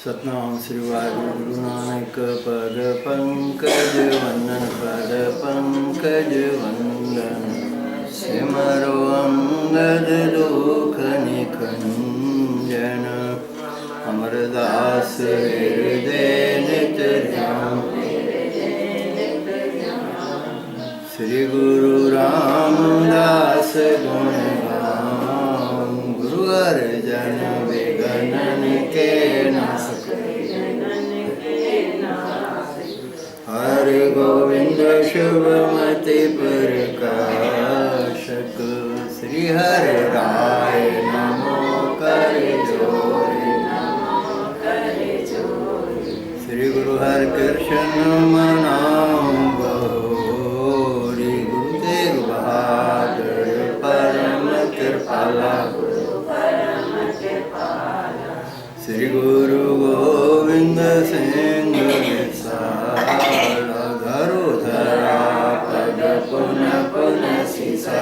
सतनाम श्री वाहिगुरु गुरु नानक पद पंकज वंदन पद पंकज वंदन सिमरो अंगद दुख निखंजन अमरदास हृदय नित ध्यान श्री गुरु रामदास गुण गान गुरु अर्जन विगणन के नाथ हरि गोविंद शुभमति प्रकाशक श्री हरि राय नमो कर जोरे श्री गुरु हरि कृष्ण मनाओ बहुरी गुरु तेग बहादुर परम कृपाला श्री गुरु गोविंद सिंह धरो धरा पद पुनः पुनः सीसा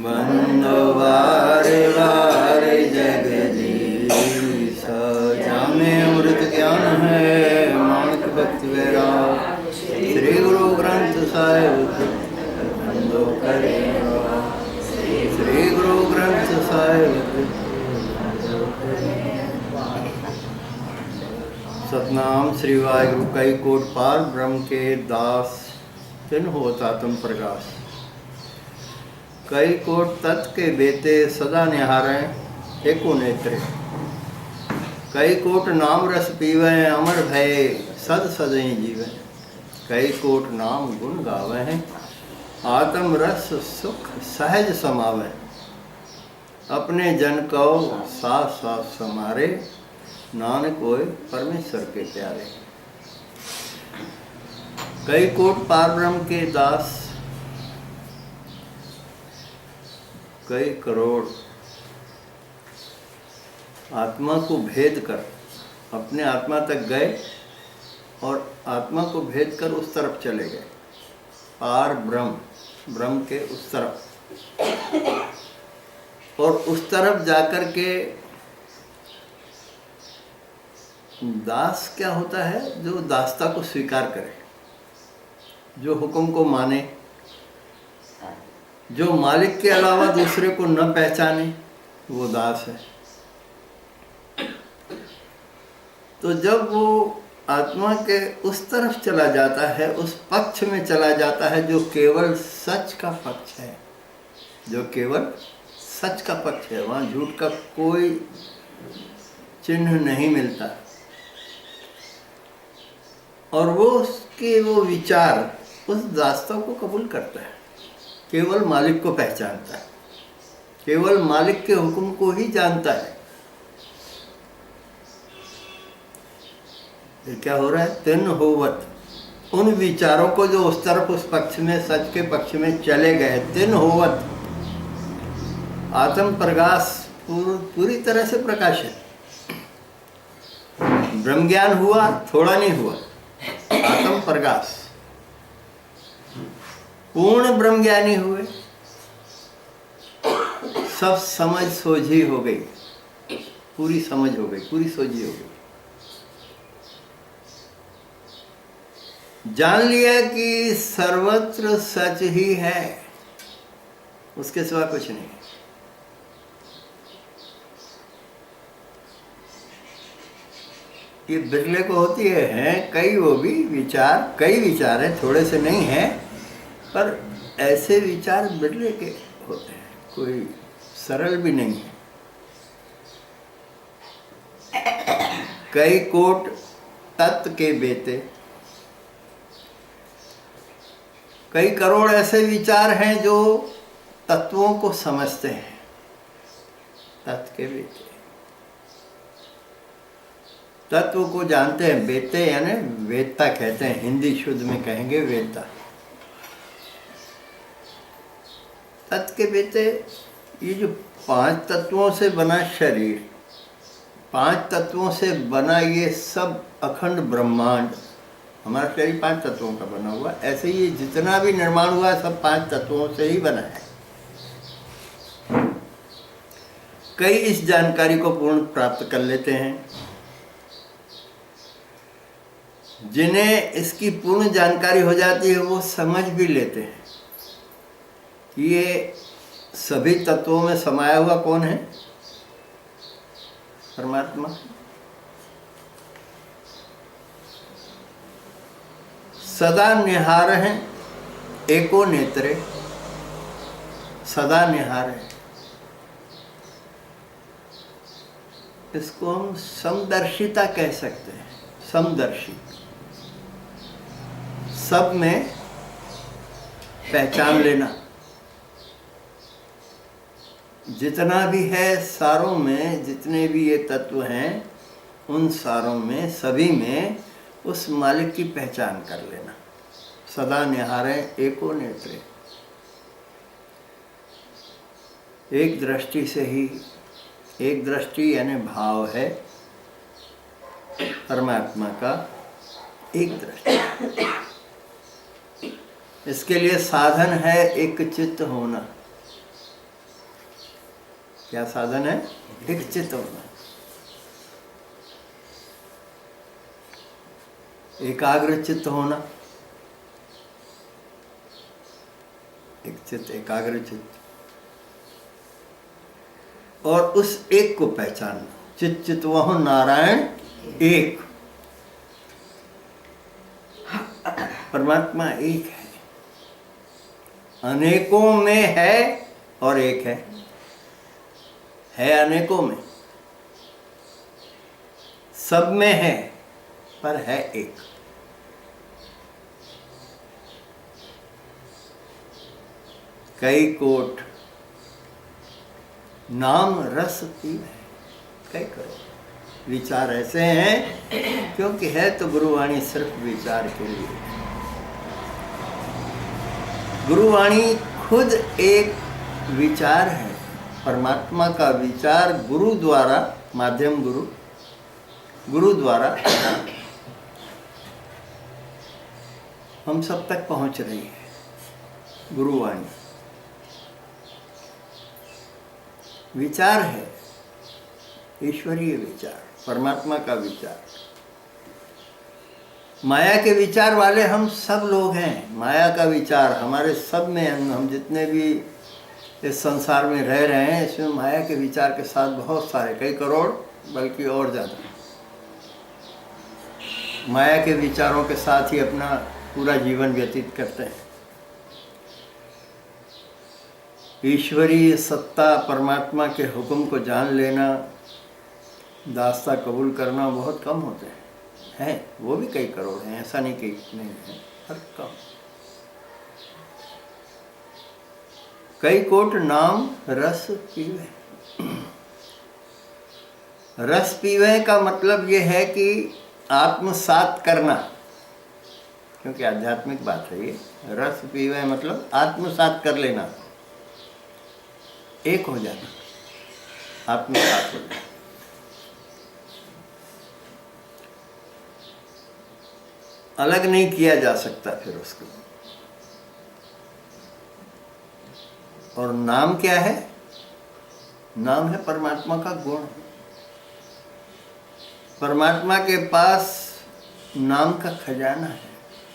बंदो वारे वारे जगदीश जामे अमृत ज्ञान है मानक भक्ति वैरा श्री गुरु ग्रंथ साहिब बंदो करे श्री गुरु ग्रंथ साहिब सतनाम श्री वाहिगुरु कई कोट पार ब्रह्म के दास तिन होता तुम प्रकाश कई कोट तत् के बेते सदा निहारें एको नेत्रे कई कोट नाम रस पीवें अमर भय सद सदई जीवें कई कोट नाम गुण गावें हैं आत्म रस सुख सहज समावें अपने जन को साथ साथ समारे नानक होए परमेश्वर के प्यारे कई कोट पार ब्रह्म के दास कई करोड़ आत्मा को भेद कर अपने आत्मा तक गए और आत्मा को भेद कर उस तरफ चले गए पार ब्रह्म ब्रह्म के उस तरफ और उस तरफ जाकर के दास क्या होता है जो दासता को स्वीकार करे जो हुक्म को माने जो मालिक के अलावा दूसरे को न पहचाने वो दास है। तो जब वो आत्मा के उस तरफ चला जाता है उस पक्ष में चला जाता है जो केवल सच का पक्ष है जो केवल सच का पक्ष है वहाँ झूठ का कोई चिन्ह नहीं मिलता और वो उसके वो विचार उस दास्ता को कबूल करता है केवल मालिक को पहचानता है केवल मालिक के हुक्म को ही जानता है। ये क्या हो रहा है तिन होवत उन विचारों को जो उस तरफ उस पक्ष में सच के पक्ष में चले गए तिन होवत आत्म प्रकाश पूरी तरह से प्रकाशित ब्रह्म ज्ञान हुआ थोड़ा नहीं हुआ आत्म प्रकाश पूर्ण ब्रह्म ज्ञानी हुए सब समझ सोझी हो गई पूरी समझ हो गई पूरी सोझी हो गई जान लिया कि सर्वत्र सच ही है उसके सिवा कुछ नहीं। ये बिरले को होती है हैं कई वो भी विचार कई विचार हैं थोड़े से नहीं हैं पर ऐसे विचार बिरले के होते हैं कोई सरल भी नहीं है। कई कोट तत्व के बेटे कई करोड़ ऐसे विचार हैं जो तत्वों को समझते हैं तत्व के बेटे तत्व को जानते हैं वेदते यानी वेदता कहते हैं हिंदी शुद्ध में कहेंगे वेदता तत्व के बेटे ये जो 5 तत्वों से बना शरीर 5 तत्वों से बना ये सब अखंड ब्रह्मांड हमारा शरीर 5 तत्वों का बना हुआ ऐसे ही जितना भी निर्माण हुआ है सब 5 तत्वों से ही बना है। कई इस जानकारी को पूर्ण प्राप्त कर लेते हैं। जिन्हें इसकी पूर्ण जानकारी हो जाती है वो समझ भी लेते हैं कि ये सभी तत्वों में समाया हुआ कौन है? परमात्मा। सदा निहार हैं एको नेत्रे, सदा निहार है। इसको हम समदर्शिता कह सकते हैं। समदर्शी, सब में पहचान लेना। जितना भी है सारों में, जितने भी ये तत्व हैं उन सारों में, सभी में उस मालिक की पहचान कर लेना। सदा निहारे एको नेत्रे, एक दृष्टि से ही, एक दृष्टि यानी भाव है परमात्मा का, एक दृष्टि। इसके लिए साधन है एक चित्त होना। क्या साधन है? एक चित्त होना, एकाग्र चित्त होना। एक चित्त, एकाग्र चित्त, और उस एक को पहचानना। चित चितवहु नारायण एक, परमात्मा एक है, अनेकों में है और एक है अनेकों में, सब में है पर है एक। कई कोट नाम रस पीवे, कई करो विचार ऐसे हैं, क्योंकि है तो गुरुवाणी सिर्फ विचार के लिए। गुरुवाणी खुद एक विचार है। परमात्मा का विचार गुरु द्वारा, माध्यम गुरु द्वारा हम सब तक पहुंच रही है। गुरुवाणी विचार है, ईश्वरीय विचार, परमात्मा का विचार। माया के विचार वाले हम सब लोग हैं। माया का विचार हमारे सब में, हम जितने भी इस संसार में रह रहे हैं, इसमें माया के विचार के साथ बहुत सारे, कई करोड़, बल्कि और ज़्यादा माया के विचारों के साथ ही अपना पूरा जीवन व्यतीत करते हैं। ईश्वरीय सत्ता, परमात्मा के हुक्म को जान लेना, दास्ता कबूल करना बहुत कम होते हैं। वो भी कई करोड़ हैं, ऐसा नहीं कि नहीं है, पर कम। कई कोट नाम रस पीवे। रस पीवे का मतलब ये है कि आत्मसात करना, क्योंकि आध्यात्मिक बात है ये। रस पीवे मतलब आत्मसात कर लेना, एक हो जाना, आत्मसात हो जाना। अलग नहीं किया जा सकता फिर उसको। और नाम क्या है? नाम है परमात्मा का गुण। परमात्मा के पास नाम का खजाना है,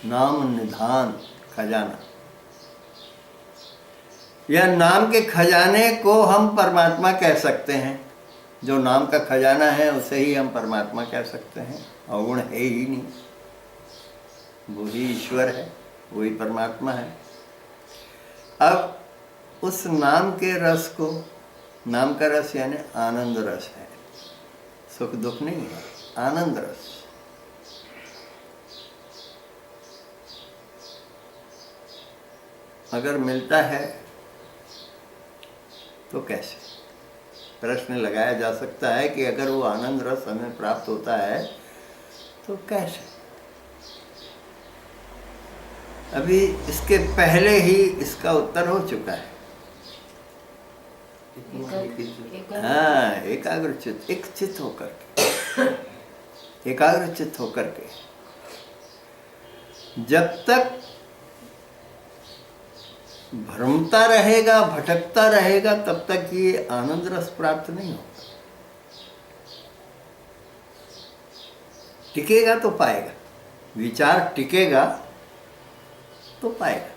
नाम निधान खजाना। यह नाम के खजाने को हम परमात्मा कह सकते हैं। जो नाम का खजाना है उसे ही हम परमात्मा कह सकते हैं। अवगुण है ही नहीं, वही ईश्वर है, वही परमात्मा है। अब उस नाम के रस को, नाम का रस यानी आनंद रस है, सुख दुख नहीं है, आनंद रस। अगर मिलता है तो कैसे? प्रश्न लगाया जा सकता है कि अगर वो आनंद रस हमें प्राप्त होता है तो कैसे? अभी इसके पहले ही इसका उत्तर हो चुका है। हाँ, एकाग्र चित्त, एक चित्त होकर के, एकाग्र चित्त होकर के, जब तक भ्रमता रहेगा, भटकता रहेगा, तब तक ये आनंद रस प्राप्त नहीं होगा। टिकेगा तो पाएगा, विचार टिकेगा तो पाएगा।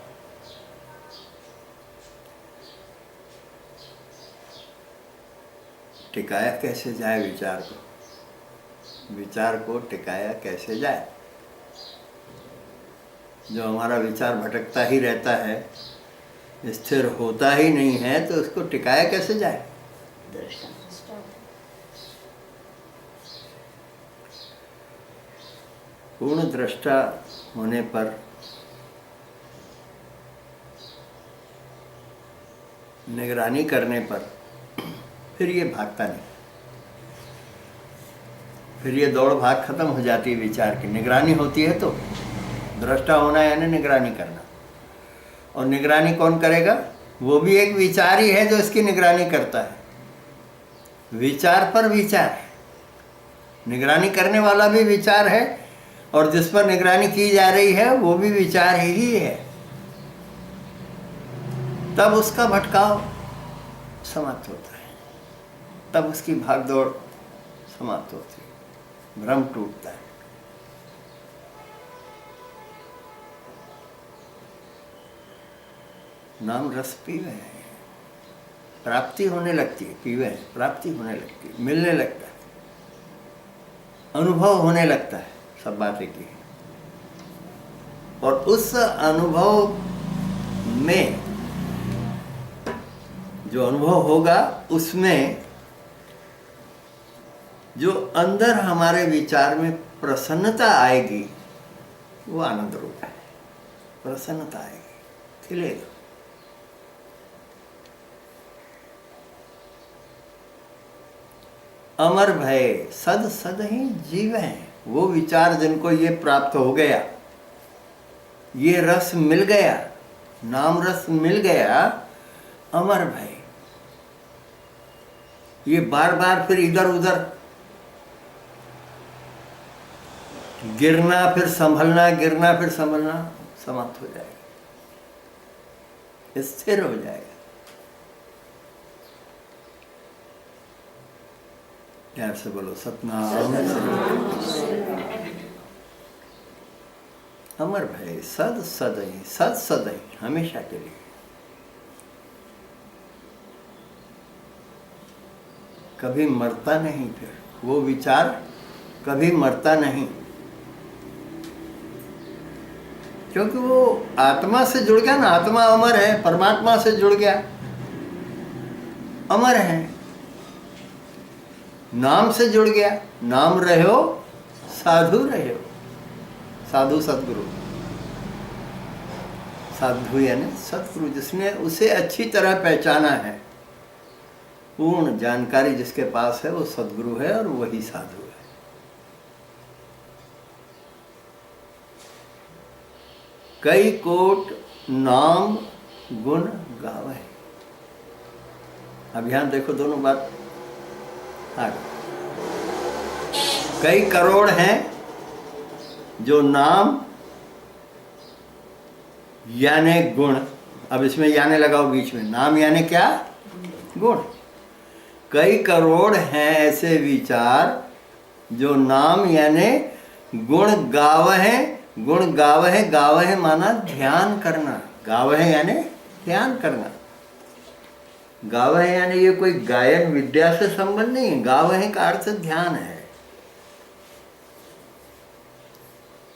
टिकाया कैसे जाए विचार को? विचार को टिकाया कैसे जाए? जो हमारा विचार भटकता ही रहता है, स्थिर होता ही नहीं है, तो उसको टिकाया कैसे जाए? पूर्ण दृष्टा होने पर निगरानी करने पर फिर ये भागता नहीं, फिर ये दौड़ भाग खत्म हो जाती है विचार की। निगरानी होती है तो दृष्टा होना यानी निगरानी करना। और निगरानी कौन करेगा? वो भी एक विचार ही है जो इसकी निगरानी करता है। विचार पर विचार, निगरानी करने वाला भी विचार है और जिस पर निगरानी की जा रही है वो भी विचार ही है। तब उसका भटकाव समाप्त होता है, तब उसकी भागदौड़ समाप्त होती है, भ्रम टूटता है। नाम रस पीवे है, प्राप्ति होने लगती है। पीवे है, प्राप्ति होने लगती है, मिलने लगता है, अनुभव होने लगता है, सब बातें की है। और उस अनुभव में जो अनुभव होगा, उसमें जो अंदर हमारे विचार में प्रसन्नता आएगी, वो आनंद रूप है। प्रसन्नता आएगी, खिलेगा। अमर भय सद सद ही जीव है। वो विचार जिनको ये प्राप्त हो गया, ये रस मिल गया, नाम रस मिल गया, अमर भय। ये बार बार फिर इधर उधर गिरना फिर संभलना, गिरना फिर संभलना समाप्त हो जाएगा, स्थिर हो जाएगा। प्यार से बोलो सतनाम। अमर भय सद सदई, सद सदई, हमेशा के लिए। कभी मरता नहीं, फिर वो विचार कभी मरता नहीं, क्योंकि वो आत्मा से जुड़ गया ना। आत्मा अमर है, परमात्मा से जुड़ गया, अमर है। नाम से जुड़ गया, नाम रहो साधु रहो। साधु सदगुरु, साधु यानी सदगुरु, जिसने उसे अच्छी तरह पहचाना है। पूर्ण जानकारी जिसके पास है वो सदगुरु है और वही साधु है। कई कोट नाम गुण गावे। अब यहां देखो दोनों बात आगे। कई करोड़ हैं जो नाम यानी गुण, अब इसमें यानी लगाओ बीच में, नाम यानी क्या? गुण। कई करोड़ हैं ऐसे विचार जो नाम यानी गुण गावहे। गुण गावहे, गावहे माना ध्यान करना, गावहे यानी ध्यान करना। गावहे यानी ये कोई गायन विद्या से संबंध नहीं है। गावहे का अर्थ ध्यान है।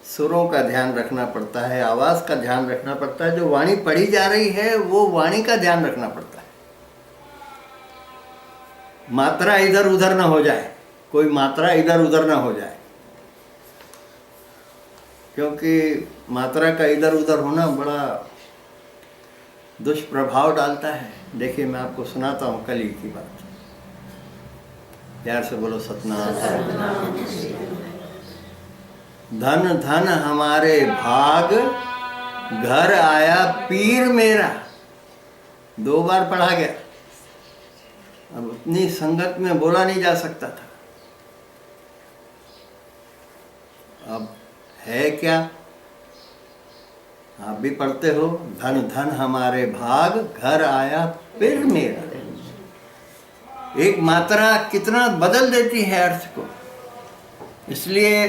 सुरों का ध्यान रखना पड़ता है, आवाज का ध्यान रखना पड़ता है। जो वाणी पढ़ी जा रही है वो वाणी का ध्यान रखना पड़ता है। मात्रा इधर उधर ना हो जाए, कोई मात्रा इधर उधर ना हो जाए, क्योंकि मात्रा का इधर उधर होना बड़ा दुष्प्रभाव डालता है। देखिए मैं आपको सुनाता हूँ कल की बात। प्यार से बोलो सतनाम। धन धन हमारे भाग, घर आया पीर मेरा। 2 बार पढ़ा गया। अब उतनी संगत में बोला नहीं जा सकता था। अब है क्या? आप भी पढ़ते हो, धन धन हमारे भाग, घर आया फिर मेरा। एक मात्रा कितना बदल देती है अर्थ को। इसलिए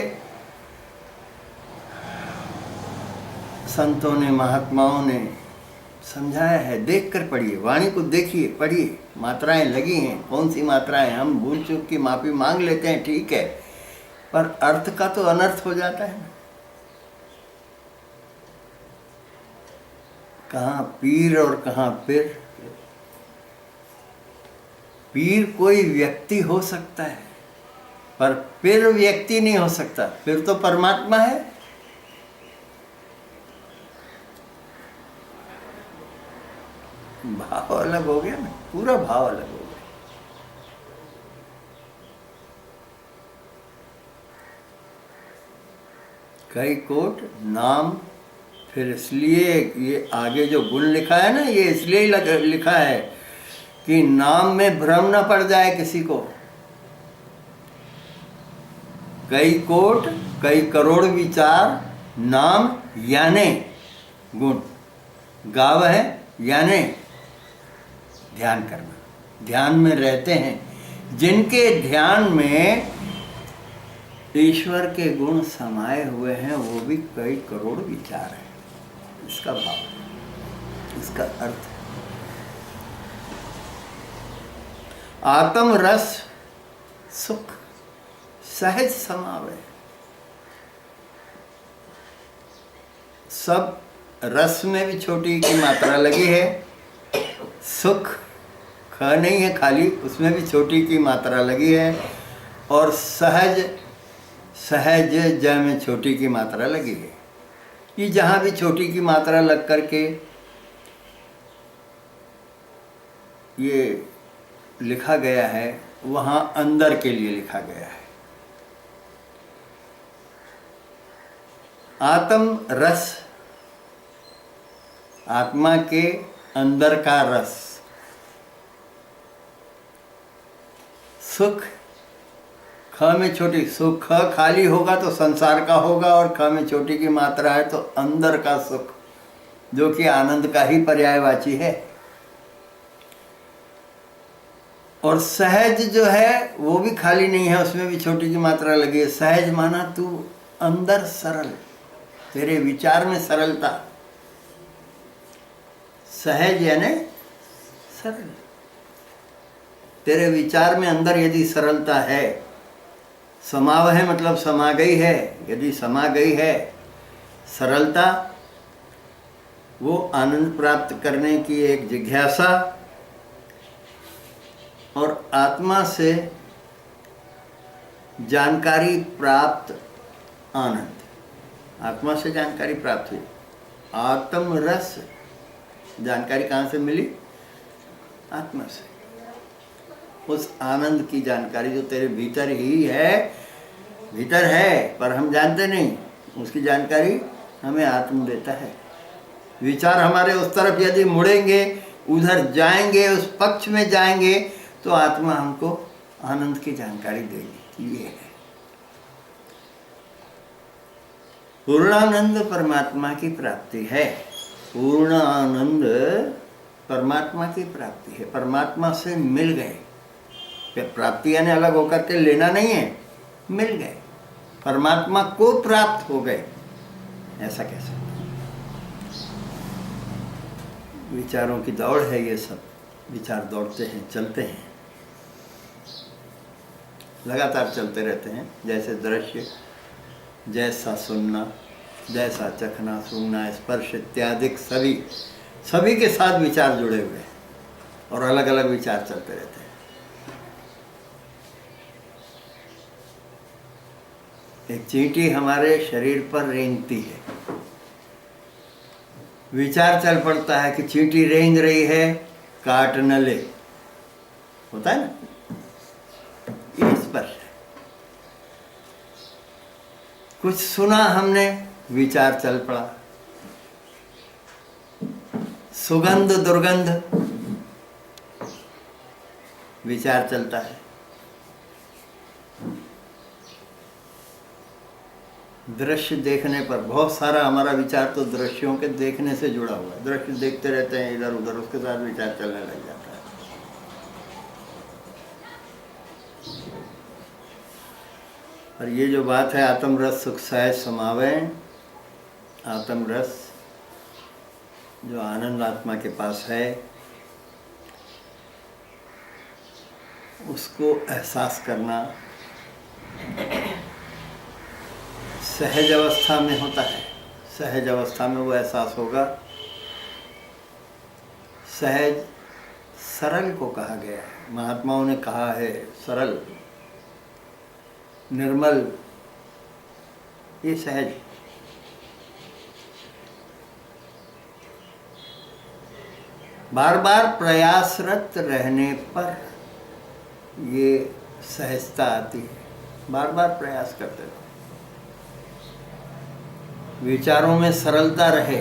संतों ने, महात्माओं ने समझाया है। देख कर पढ़िए, वाणी को देखिए, पढ़िए। मात्राएं लगी हैं, कौन सी मात्राएं। हम भूल चूक की माफी मांग लेते हैं, ठीक है, पर अर्थ का तो अनर्थ हो जाता है ना। कहाँ पीर और कहाँ पिर। पीर कोई व्यक्ति हो सकता है, पर पिर व्यक्ति नहीं हो सकता। पिर तो परमात्मा है। भाव अलग हो गया ना, पूरा भाव अलग हो गया। कई कोट नाम, फिर इसलिए ये आगे जो गुण लिखा है ना, ये इसलिए लिखा है कि नाम में भ्रम न पड़ जाए किसी को। कई कोट कई करोड़ विचार, नाम याने गुण, गाव है याने ध्यान करना। ध्यान में रहते हैं जिनके ध्यान में ईश्वर के गुण समाये हुए हैं, वो भी कई करोड़ विचार हैं। इसका भाव, इसका अर्थ। आत्म रस सुख सहज समावे। सब रस में भी छोटी की मात्रा लगी है। सुख ख नहीं है खाली, उसमें भी छोटी की मात्रा लगी है। और सहज, सहज ज में छोटी की मात्रा लगी है। ये जहाँ भी छोटी की मात्रा लग करके ये लिखा गया है, वहाँ अंदर के लिए लिखा गया है। आत्म रस, आत्मा के अंदर का रस। सुख ख में छोटी, सुख ख खाली होगा तो संसार का होगा, और ख में छोटी की मात्रा है तो अंदर का सुख, जो कि आनंद का ही पर्यायवाची है। और सहज जो है वो भी खाली नहीं है, उसमें भी छोटी की मात्रा लगी है। सहज माना तू अंदर सरल, तेरे विचार में सरलता। सहज यानी सरल, तेरे विचार में अंदर यदि सरलता है, समाव है मतलब समा गई है, यदि समा गई है सरलता, वो आनंद प्राप्त करने की एक जिज्ञासा, और आत्मा से जानकारी प्राप्त आनंद। आत्मा से जानकारी प्राप्त हुई, आत्म रस। जानकारी कहाँ से मिली? आत्मा से। उस आनंद की जानकारी जो तेरे भीतर ही है, भीतर है पर हम जानते नहीं, उसकी जानकारी हमें आत्मा देता है। विचार हमारे उस तरफ यदि मुड़ेंगे, उधर जाएंगे, उस पक्ष में जाएंगे, तो आत्मा हमको आनंद की जानकारी देगी। ये है पूर्णानंद, परमात्मा की प्राप्ति है। पूर्ण आनंद परमात्मा की प्राप्ति है। परमात्मा से मिल गए। प्राप्ति यानी अलग होकर के लेना नहीं है, मिल गए, परमात्मा को प्राप्त हो गए, ऐसा कह सकते हैं। विचारों की दौड़ है ये सब। विचार दौड़ते हैं, चलते हैं, लगातार चलते रहते हैं। जैसे दृश्य, जैसा सुनना, जैसा चखना, सूंघना, स्पर्श इत्यादि सभी के साथ विचार जुड़े हुए हैं, और अलग अलग विचार चलते रहते हैं। एक चींटी हमारे शरीर पर रेंगती है, विचार चल पड़ता है कि चींटी रेंग रही है, काट न ले, होता है ना, ये स्पर्श है। कुछ सुना हमने, विचार चल पड़ा। सुगंध दुर्गंध, विचार चलता है। दृश्य देखने पर बहुत सारा हमारा विचार तो दृश्यों के देखने से जुड़ा हुआ है। दृश्य देखते रहते हैं इधर उधर, उसके साथ विचार चलने लग जाता है। और ये जो बात है आत्म रस सुख सहज समावे, आत्म रस जो आनंद आत्मा के पास है उसको एहसास करना सहज अवस्था में होता है। सहज अवस्था में वो एहसास होगा। सहज सरल को कहा गया है, महात्माओं ने कहा है सरल, निर्मल, ये सहज। बार बार प्रयासरत रहने पर ये सहजता आती है। बार बार प्रयास करते रहो, विचारों में सरलता रहे।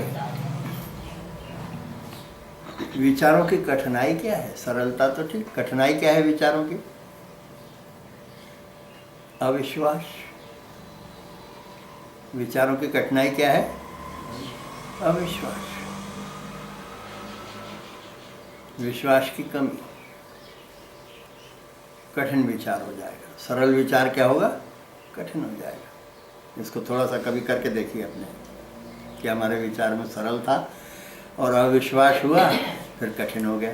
विचारों की कठिनाई क्या है? सरलता तो ठीक, कठिनाई क्या है विचारों की? अविश्वास। विचारों की कठिनाई क्या है? अविश्वास, विश्वास की कमी। कठिन विचार हो जाएगा। सरल विचार क्या होगा? कठिन हो जाएगा। इसको थोड़ा सा कभी करके देखिए अपने, कि हमारे विचार में सरल था और अविश्वास हुआ, फिर कठिन हो गया।